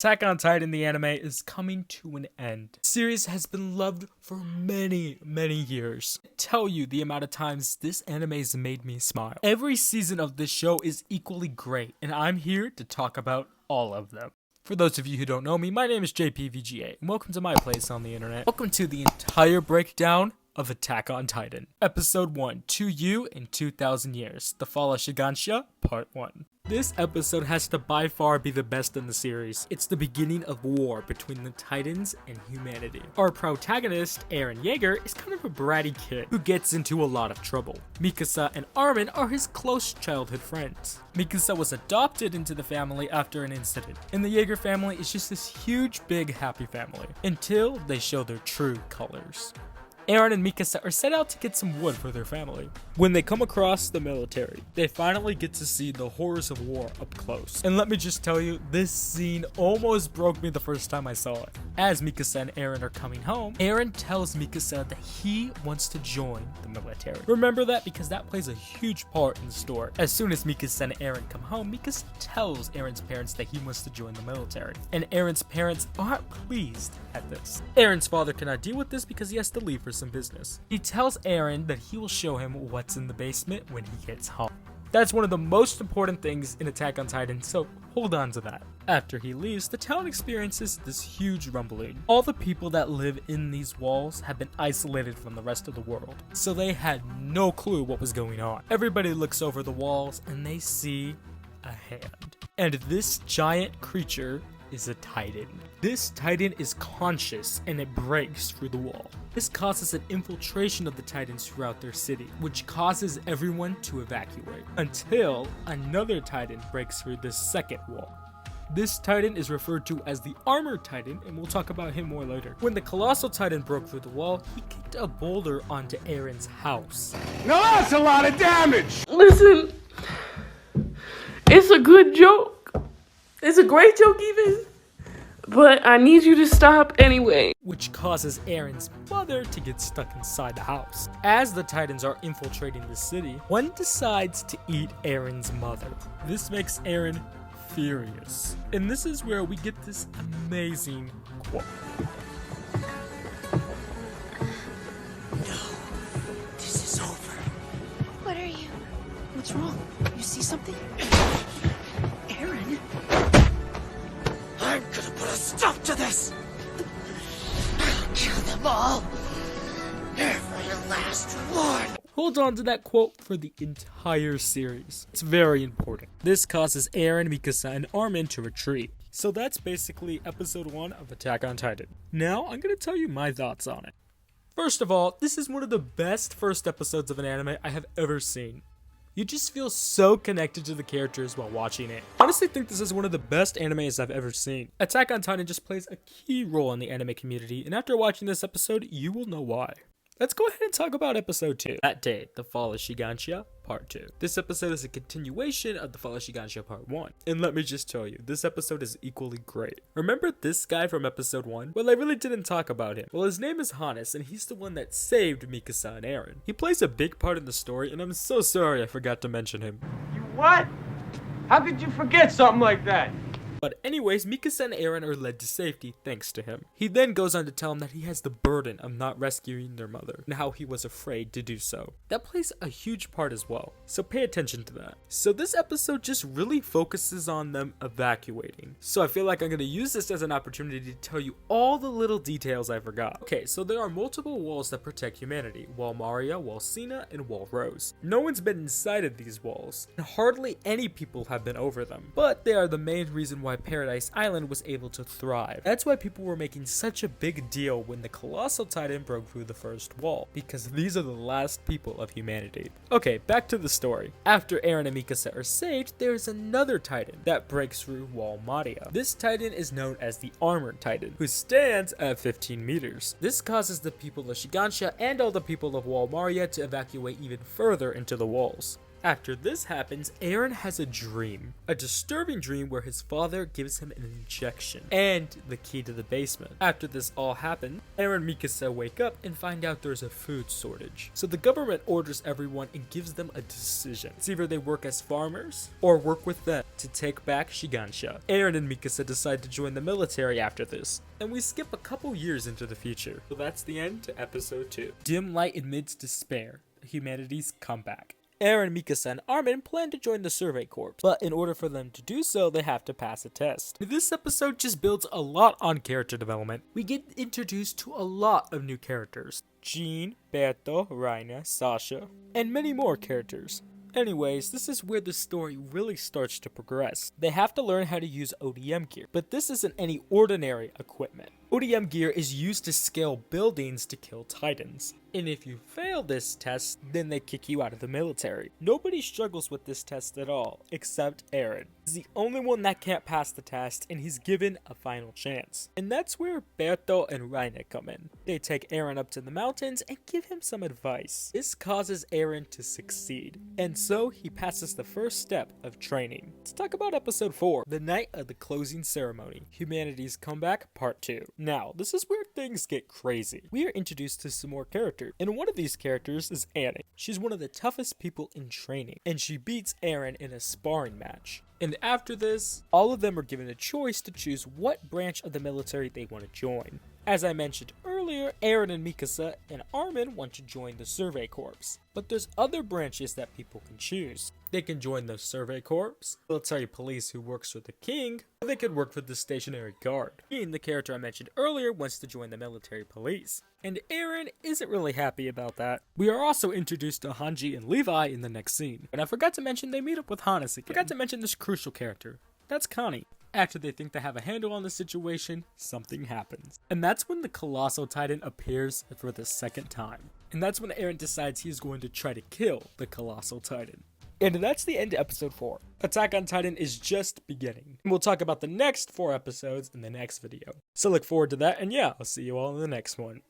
Attack on Titan, the anime, is coming to an end. The series has been loved for many years. I tell you the amount of times this anime has made me smile. Every season of this show is equally great, and I'm here to talk about all of them. For those of you who don't know me, my name is JPVGA, and welcome to my place on the internet. Welcome to the entire breakdown of Attack on Titan. Episode 1, To You in 2,000 Years, The Fall of Shigansha, Part 1. This episode has to by far be the best in the series. It's the beginning of war between the Titans and humanity. Our protagonist, Eren Yeager, is kind of a bratty kid who gets into a lot of trouble. Mikasa and Armin are his close childhood friends. Mikasa was adopted into the family after an incident, and the Yeager family is just this huge, big, happy family, until they show their true colors. Eren and Mikasa are set out to get some wood for their family. When they come across the military, they finally get to see the horrors of war up close. And let me just tell you, this scene almost broke me the first time I saw it. As Mikasa and Eren are coming home, Eren tells Mikasa that he wants to join the military. Remember that, because that plays a huge part in the story. As soon as Mikasa and Eren come home, Mikasa tells Eren's parents that he wants to join the military. And Eren's parents aren't pleased at this. Eren's father cannot deal with this because he has to leave for some business. He tells Eren that he will show him what's in the basement when he gets home. That's one of the most important things in Attack on Titan, so hold on to that. After he leaves, the town experiences this huge rumbling. All the people that live in these walls have been isolated from the rest of the world, so they had no clue what was going on. Everybody looks over the walls and they see a hand. And this giant creature is a Titan. This Titan is conscious and it breaks through the wall. This causes an infiltration of the Titans throughout their city, which causes everyone to evacuate, until another Titan breaks through the second wall. This Titan is referred to as the Armored Titan, and we'll talk about him more later. When the Colossal Titan broke through the wall, he kicked a boulder onto Eren's house. Now that's a lot of damage! Listen, it's a good joke. It's a great joke even, but I need you to stop anyway. Which causes Eren's mother to get stuck inside the house. As the Titans are infiltrating the city, one decides to eat Eren's mother. This makes Eren furious. And this is where we get this amazing quote. No, this is over. What are you? What's wrong? You see something? Eren? I'm gonna put a stop to this! I'll kill them all! Every last one! Hold on to that quote for the entire series. It's very important. This causes Eren, Mikasa, and Armin to retreat. So that's basically episode 1 of Attack on Titan. Now, I'm gonna tell you my thoughts on it. First of all, this is one of the best first episodes of an anime I have ever seen. You just feel so connected to the characters while watching it. I honestly think this is one of the best animes I've ever seen. Attack on Titan just plays a key role in the anime community, and after watching this episode, you will know why. Let's go ahead and talk about episode 2. That day, The Fall of Shigansha, Part 2. This episode is a continuation of The Fall of Shigansha Part 1. And let me just tell you, this episode is equally great. Remember this guy from episode 1? Well, I really didn't talk about him. Well, his name is Hannes, and he's the one that saved Mikasa and Eren. He plays a big part in the story, and I'm so sorry I forgot to mention him. You what? How could you forget something like that? But anyways, Mikasa and Eren are led to safety thanks to him. He then goes on to tell him that he has the burden of not rescuing their mother, and how he was afraid to do so. That plays a huge part as well, so pay attention to that. So this episode just really focuses on them evacuating. So I feel like I'm going to use this as an opportunity to tell you all the little details I forgot. Okay, so there are multiple walls that protect humanity. Wall Maria, Wall Cena, and Wall Rose. No one's been inside of these walls, and hardly any people have been over them. But they are the main reason why Paradise Island was able to thrive. That's why people were making such a big deal when the Colossal Titan broke through the first wall, because these are the last people of humanity. Okay, back to the story. After Eren and Mikasa are saved, there is another Titan that breaks through Wall Maria. This Titan is known as the Armored Titan, who stands at 15 meters. This causes the people of Shigansha and all the people of Wall Maria to evacuate even further into the walls. After this happens, Eren has a dream. A disturbing dream where his father gives him an injection and the key to the basement. After this all happens, Eren and Mikasa wake up and find out there's a food shortage. So the government orders everyone and gives them a decision. It's either they work as farmers or work with them to take back Shigansha. Eren and Mikasa decide to join the military after this, and we skip a couple years into the future. So that's the end to episode 2. Dim Light amidst despair, humanity's comeback. Eren, Mikasa, and Armin plan to join the Survey Corps, but in order for them to do so, they have to pass a test. This episode just builds a lot on character development. We get introduced to a lot of new characters. Jean, Berto, Raina, Sasha, and many more characters. Anyways, this is where the story really starts to progress. They have to learn how to use ODM gear, but this isn't any ordinary equipment. ODM gear is used to scale buildings to kill titans. And if you fail this test, then they kick you out of the military. Nobody struggles with this test at all, except Eren. He's the only one that can't pass the test, and he's given a final chance. And that's where Berto and Raina come in. They take Eren up to the mountains and give him some advice. This causes Eren to succeed, and so he passes the first step of training. Let's talk about episode 4, the night of the closing ceremony, Humanity's Comeback Part 2. Now, this is where things get crazy. We are introduced to some more characters, and one of these characters is Annie. She's one of the toughest people in training, and she beats Eren in a sparring match. And after this, all of them are given a choice to choose what branch of the military they want to join. As I mentioned earlier, Eren and Mikasa and Armin want to join the Survey Corps. But there's other branches that people can choose. They can join the Survey Corps, military police who works for the king, or they could work for the stationary guard. Jean, the character I mentioned earlier, wants to join the military police. And Eren isn't really happy about that. We are also introduced to Hanji and Levi in the next scene. And I forgot to mention they meet up with Hannes again. Forgot to mention this crucial character. That's Connie. After they think they have a handle on the situation, something happens. And that's when the Colossal Titan appears for the second time. And that's when Eren decides he is going to try to kill the Colossal Titan. And that's the end of episode 4. Attack on Titan is just beginning. And we'll talk about the next 4 episodes in the next video. So look forward to that, and yeah, I'll see you all in the next one.